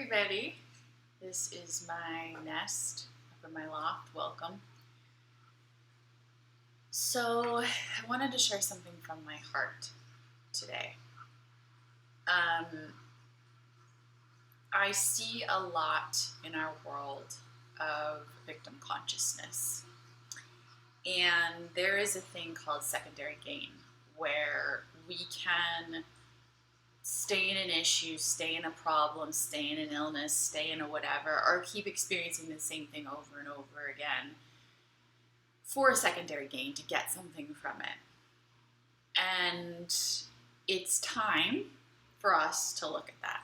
everybody. This is my nest up in my loft. Welcome. So, I wanted to share something from my heart today. I see a lot in our world of victim consciousness. And there is a thing called secondary gain, where we can stay in an issue, stay in a problem, stay in an illness, stay in a whatever, or keep experiencing the same thing over and over again for a secondary gain to get something from it. And it's time for us to look at that.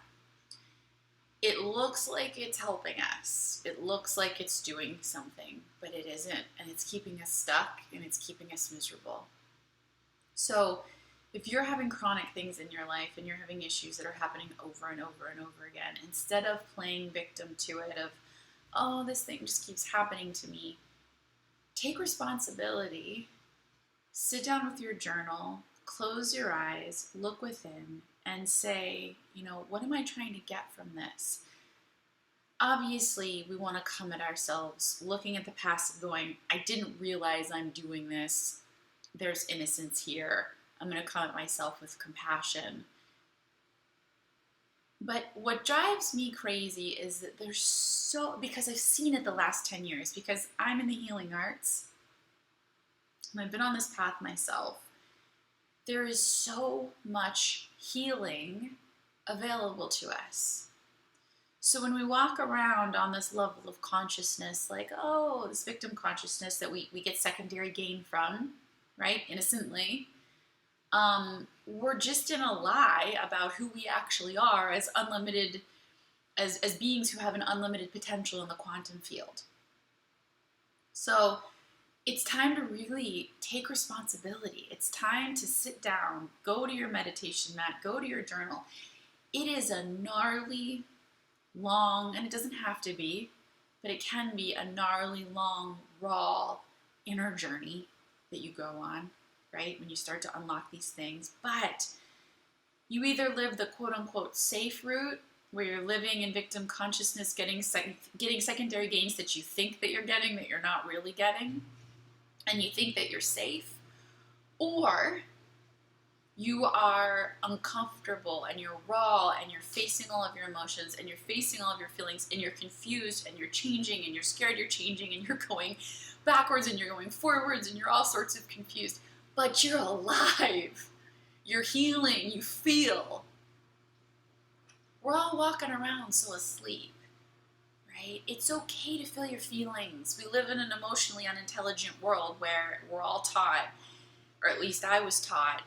It looks like it's helping us. It looks like it's doing something, but it isn't. And it's keeping us stuck and it's keeping us miserable. So if you're having chronic things in your life and you're having issues that are happening over and over and over again, instead of playing victim to it of, oh, this thing just keeps happening to me, take responsibility, sit down with your journal, close your eyes, look within, and say, what am I trying to get from this? Obviously, we want to come at ourselves looking at the past and going, I didn't realize I'm doing this. There's innocence here. I'm going to come at myself with compassion. But what drives me crazy is that because I've seen it the last 10 years, because I'm in the healing arts, and I've been on this path myself, there is so much healing available to us. So when we walk around on this level of consciousness, like, this victim consciousness that we get secondary gain from, right, innocently, we're just in a lie about who we actually are as unlimited, as beings who have an unlimited potential in the quantum field. So it's time to really take responsibility. It's time to sit down, go to your meditation mat, go to your journal. It is a gnarly, long, and it doesn't have to be, but it can be a gnarly, long, raw inner journey that you go on, right? When you start to unlock these things. But you either live the quote-unquote safe route, where you're living in victim consciousness, getting secondary gains that you think that you're getting, that you're not really getting, and you think that you're safe, or you are uncomfortable and you're raw and you're facing all of your emotions and you're facing all of your feelings and you're confused and you're changing and you're scared you're changing and you're going backwards and you're going forwards and you're all sorts of confused, but you're alive. You're healing. You feel. We're all walking around so asleep. Right? It's okay to feel your feelings. We live in an emotionally unintelligent world where we're all taught, or at least I was taught,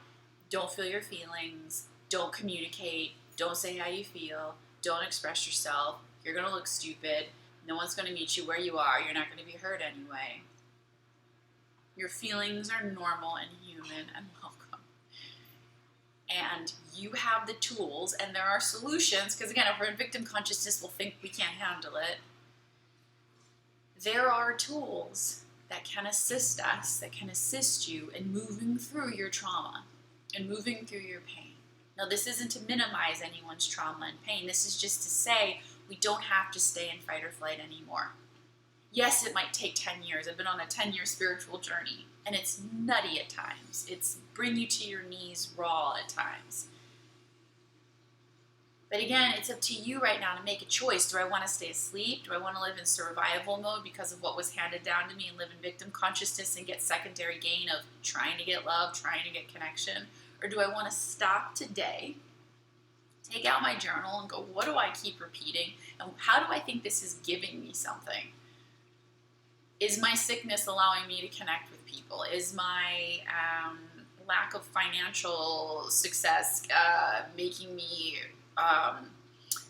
don't feel your feelings, don't communicate, don't say how you feel, don't express yourself, you're going to look stupid, no one's going to meet you where you are, you're not going to be heard anyway. Your feelings are normal and human and welcome. And you have the tools, and there are solutions, because again, if we're in victim consciousness, we'll think we can't handle it. There are tools that can assist us, that can assist you in moving through your trauma and moving through your pain. Now, this isn't to minimize anyone's trauma and pain. This is just to say we don't have to stay in fight or flight anymore. Yes, it might take 10 years. I've been on a 10-year spiritual journey, and it's nutty at times. It's bring you to your knees raw at times. But again, it's up to you right now to make a choice. Do I want to stay asleep? Do I want to live in survival mode because of what was handed down to me and live in victim consciousness and get secondary gain of trying to get love, trying to get connection? Or do I want to stop today, take out my journal and go, what do I keep repeating? And how do I think this is giving me something? Is my sickness allowing me to connect with people? Is my lack of financial success making me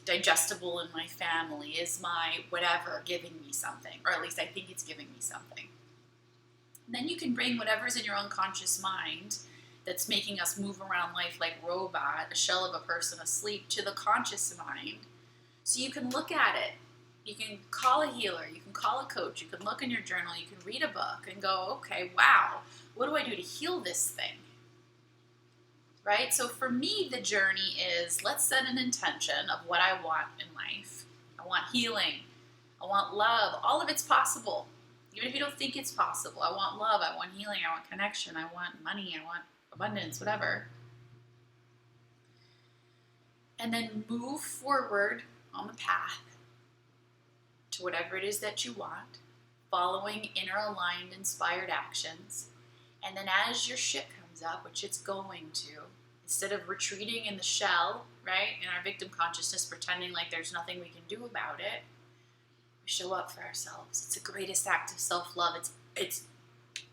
digestible in my family? Is my whatever giving me something? Or at least I think it's giving me something. And then you can bring whatever's in your unconscious mind that's making us move around life like a robot, a shell of a person asleep, to the conscious mind. So you can look at it. You can call a healer, you can call a coach, you can look in your journal, you can read a book and go, okay, wow, what do I do to heal this thing? Right? So for me, the journey is, let's set an intention of what I want in life. I want healing. I want love. All of it's possible. Even if you don't think it's possible. I want love. I want healing. I want connection. I want money. I want abundance, whatever. And then move forward on the path to whatever it is that you want, following inner aligned, inspired actions. And then as your shit comes up, which it's going to, instead of retreating in the shell, right, in our victim consciousness, pretending like there's nothing we can do about it, we show up for ourselves. It's the greatest act of self-love. It's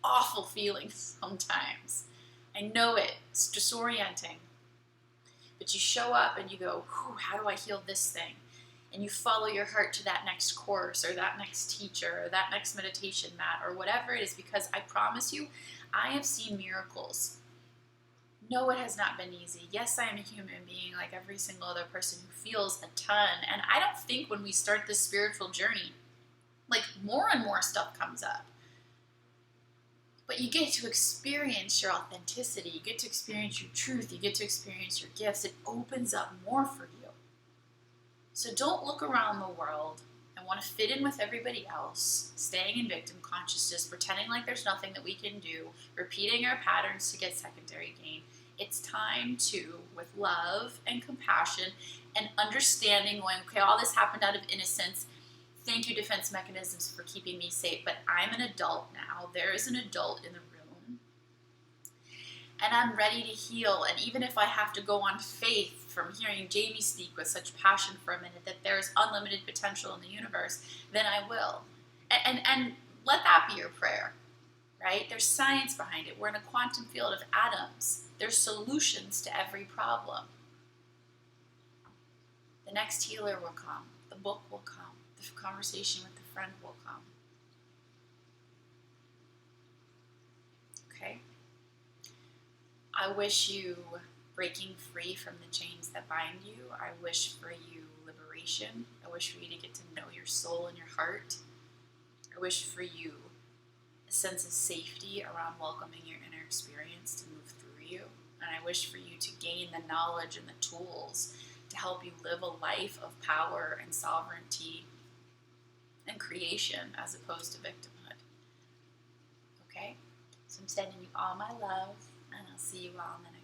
awful feeling sometimes. I know it. It's disorienting. But you show up and you go, how do I heal this thing? And you follow your heart to that next course or that next teacher or that next meditation mat or whatever it is, because I promise you, I have seen miracles. No, it has not been easy. Yes, I am a human being like every single other person who feels a ton. And I don't think when we start this spiritual journey, like more and more stuff comes up. But you get to experience your authenticity. You get to experience your truth. You get to experience your gifts. It opens up more for you. So don't look around the world and want to fit in with everybody else, staying in victim consciousness, pretending like there's nothing that we can do, repeating our patterns to get secondary gain. It's time to, with love and compassion and understanding, going, okay, all this happened out of innocence. Thank you, defense mechanisms, for keeping me safe, but I'm an adult now. There is an adult in the room, and I'm ready to heal. And even if I have to go on faith from hearing Jamie speak with such passion for a minute that there is unlimited potential in the universe, then I will. And let that be your prayer, right? There's science behind it. We're in a quantum field of atoms. There's solutions to every problem. The next healer will come. The book will come. The conversation with the friend will come. Okay? I wish you breaking free from the chains that bind you. I wish for you liberation. I wish for you to get to know your soul and your heart. I wish for you a sense of safety around welcoming your inner experience to move through you. And I wish for you to gain the knowledge and the tools to help you live a life of power and sovereignty and creation as opposed to victimhood. Okay? So I'm sending you all my love, and I'll see you all in the next